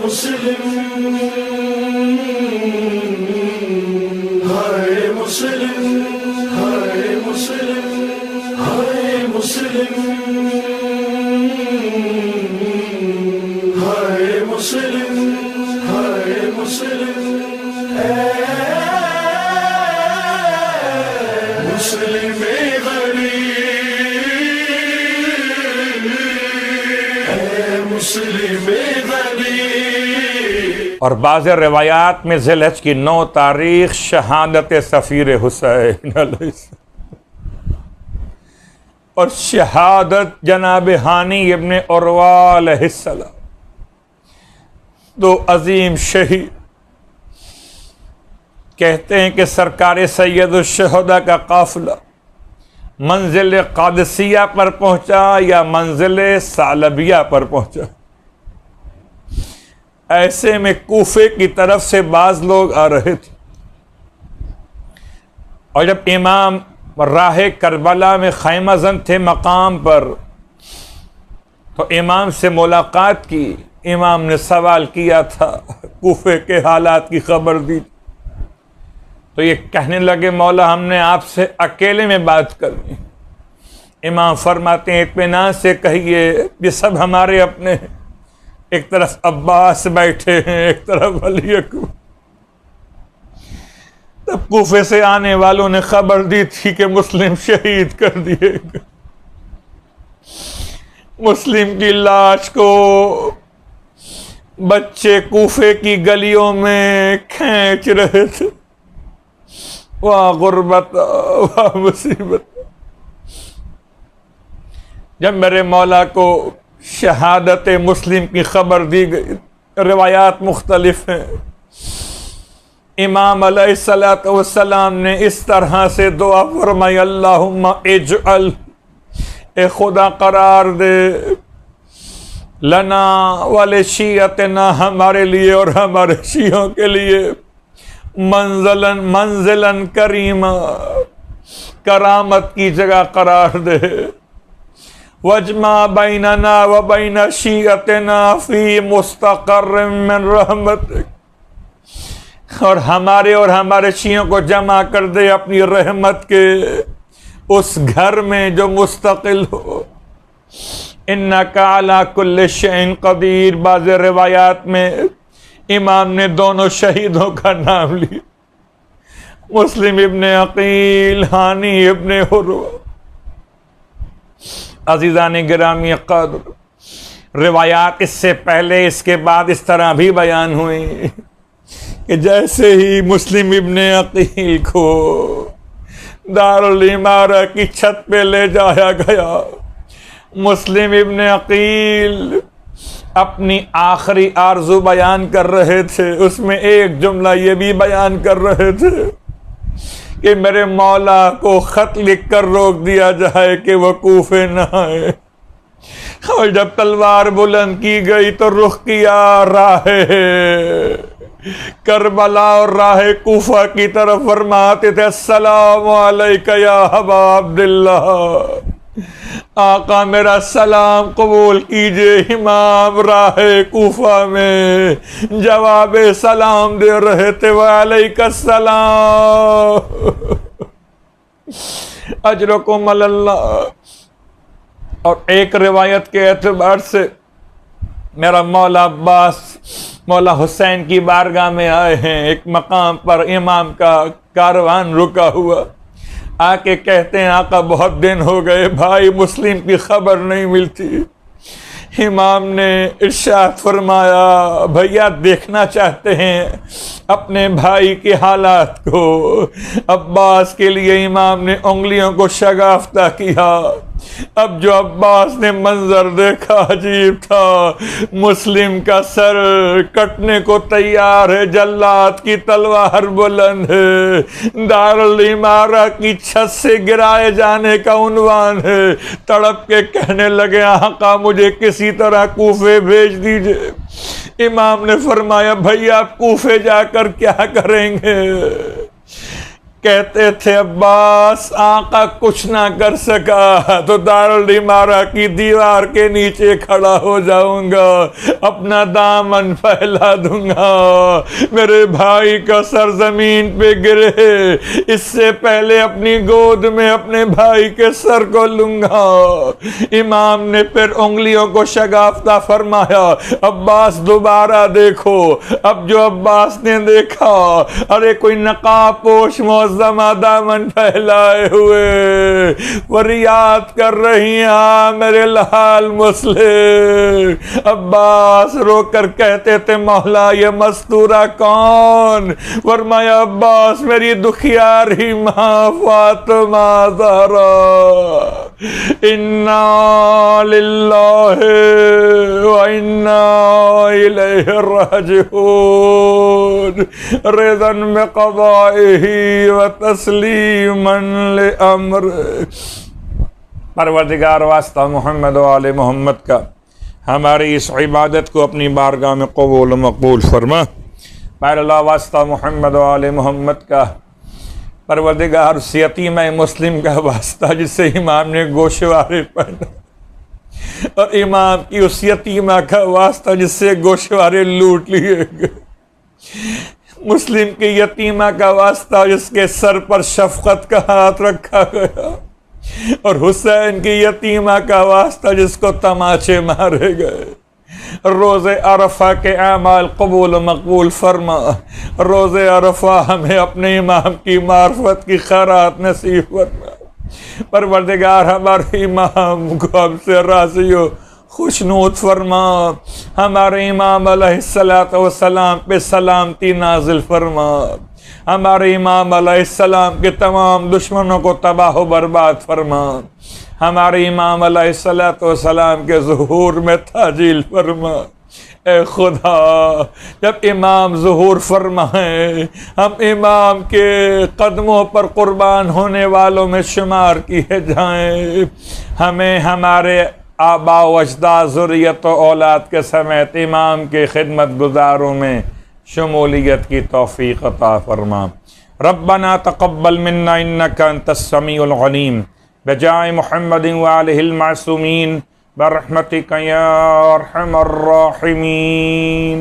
मुस्लिम, हाय मुस्लिम, हाय मुस्लिम, हाय मुस्लिम, हाय मुस्लिम, हाय मुस्लिम, मुस्लिम गरीब, मुस्लिम गरीब। और बाज़ रिवायात में ज़िलहज की 9 तारीख शहादत सफ़ीर हुसैन अलैहिस्सलाम और शहादत जनाब हानी इब्न उरवा अलैहिस्सलाम, 2 अजीम शहीद। कहते हैं कि सरकार सैयदुल शुहदा का काफिला मंजिल कादसिया पर पहुंचा या मंजिल सालबिया पर पहुंचा। ऐसे में कूफे की तरफ से बाज लोग आ रहे थे और जब इमाम राह करबला में खैमज़न थे मकाम पर, तो इमाम से मुलाकात की। इमाम ने सवाल किया था, कूफे के हालात की खबर दी। तो ये कहने लगे, मौला हमने आपसे अकेले में बात करनी। इमाम फरमाते हैं, इत्मीनान से कहिए ये सब हमारे अपने हैं। एक तरफ अब्बास बैठे हैं, एक तरफ अली अकबर। तब कूफे से आने वालों ने खबर दी थी कि मुस्लिम शहीद कर दिए गए। मुस्लिम की लाश को बच्चे कूफे की गलियों में खींच रहे थे। वाह गुर्बत, वाह मुसीबत। जब मेरे मौला को शहादत मुस्लिम की खबर दी गई, रिवायात मुख्तलिफ हैं। इमाम अलैहिस्सलातु वस्सलाम ने इस तरह से दुआ फरमाई, अल्लाहुम्मा इजअल, ए खुदा करार दे, लना वाले शियतना, हमारे लिए और हमारे शियों के लिए, मंज़लन मंज़िलन करीमा, करामत की जगह करार दे। वजमा बैनना व बैन शियतना फी मुस्तक़र्र मिन रहमतिक, और हमारे शियों को जमा कर दे अपनी रहमत के उस घर में जो मुस्तकिल हो। इन्नका अला कुल्लि शैइन क़दीर। बाज़ रिवायात में इमाम ने दोनों शहीदों का नाम लिया, मुस्लिम इब्ने अकील, हानी इब्ने उरवा। अज़ीज़ान गिरामी क़द्र, रिवायात इससे पहले इसके बाद इस तरह भी बयान हुई कि जैसे ही मुस्लिम इब्ने अकील को दारुल इमारा की छत पे ले जाया गया, मुस्लिम इब्ने अकील अपनी आखिरी आरज़ू बयान कर रहे थे। उसमें एक जुमला ये भी बयान कर रहे थे कि मेरे मौला को खत लिख कर रोक दिया जाए कि वह कूफे न आए। और जब तलवार बुलंद की गई तो रुख किया राहे करबला और राह कूफा की तरफ। फरमाते थे, अस्सलामु अलैका या अबा अब्दुल्लाह, आका मेरा सलाम कबूल कीजिए। इमाम राह कूफा में जवाब सलाम दे रहे थे, वालैका सलाम अजरकुम अल्लाह। और एक रिवायत के एतबार से मेरा मौला अब्बास मौला हुसैन की बारगाह में आए हैं। एक मकाम पर इमाम का कारवान रुका हुआ, आके कहते हैं, आका बहुत दिन हो गए, भाई मुस्लिम की खबर नहीं मिलती। इमाम ने इरशाद फरमाया, भैया देखना चाहते हैं अपने भाई के हालात को। अब्बास के लिए इमाम ने उंगलियों को शगाफ्ता किया। अब जो अब्बास ने मंजर देखा अजीब था। मुस्लिम का सर कटने को तैयार है, जल्लाद की तलवार बुलंद है, दारुल इमारा की छत से गिराए जाने का उन्वान है। तड़प के कहने लगे, आका मुझे किसी तरह कूफे भेज दीजिए। इमाम ने फरमाया, भैया आप कूफे जाकर क्या करेंगे? कहते थे अब्बास आका कुछ ना कर सका तो दारुल इमारा की दीवार के नीचे खड़ा हो जाऊंगा, अपना दामन फैला दूंगा, मेरे भाई का सर जमीन पे गिरे इससे पहले अपनी गोद में अपने भाई के सर को लूंगा। इमाम ने फिर उंगलियों को शगाफ्ता फरमाया, अब्बास दोबारा देखो। अब जो अब्बास ने देखा, अरे कोई नकाबपोश मौजमा दामन फैलाए हुए फरियाद कर रही हैं, मेरे लाल मुस्लिम। अब्बास रोकर कहते थे, मौला ये मस्तूरा कौन? फरमाया, अब्बास मेरी दुखियारी माँ फातिमा ज़हरा। इन्ना लिल्लाहि व इन्ना इलैहि राजिऊन। रिज़न में क़ज़ाइही व तस्लीमन ले अम्र। परवरदिगार वास्ता मोहम्मद व आले मोहम्मद का हमारी इस इबादत को अपनी बारगाह में कबूल मकबूल फरमा। पैरला वास्ता मोहम्मद व आले मोहम्मद का परवरदिगार उस यतीम मुस्लिम का वास्ता जिससे इमाम ने गोशवारे पहना, और इमाम की उस यतीमा का वास्ता जिससे गोशवारे लूट लिए गए, मुस्लिम की यतीमा का वास्ता जिसके सर पर शफकत का हाथ रखा गया, और हुसैन की यतीमा का वास्ता जिसको तमाचे मारे गए। रोज़े अरफा के अमाल कबूल मकबूल फरमा। रोज़े अरफा हमें अपने इमाम की मार्फत की खैरात नसीब फरमा। परवरदिगार हमारे इमाम को हमसे राज़ी हो, खुशनूद फरमा। हमारे इमाम अलैहिस्सलातु वस्सलाम पे सलामती नाजिल फरमा। हमारे इमाम अलैहिस्सलाम के तमाम दुश्मनों को तबाह बर्बाद फरमा। हमारे इमाम अलैहिस्सलातु वस्सलाम के ज़ुहूर में ताजील फरमा। ए खुदा, जब इमाम ज़ुहूर फरमाए हम इमाम के कदमों पर कुर्बान होने वालों में शुमार किए जाएं। हमें हमारे आबा व अजदाद ज़ुर्रियत व औलाद के समेत इमाम के खिदमत गुजारों में शमूलियत की तौफ़ीक़ अता फरमा। रब्बना तक़ब्बल मिन्ना इन्नका अंतस समीउल अलीम बजाए मुहम्मदिन व आलिहिल मासूमीन बरहमतिका या अरहमर राहिमीन।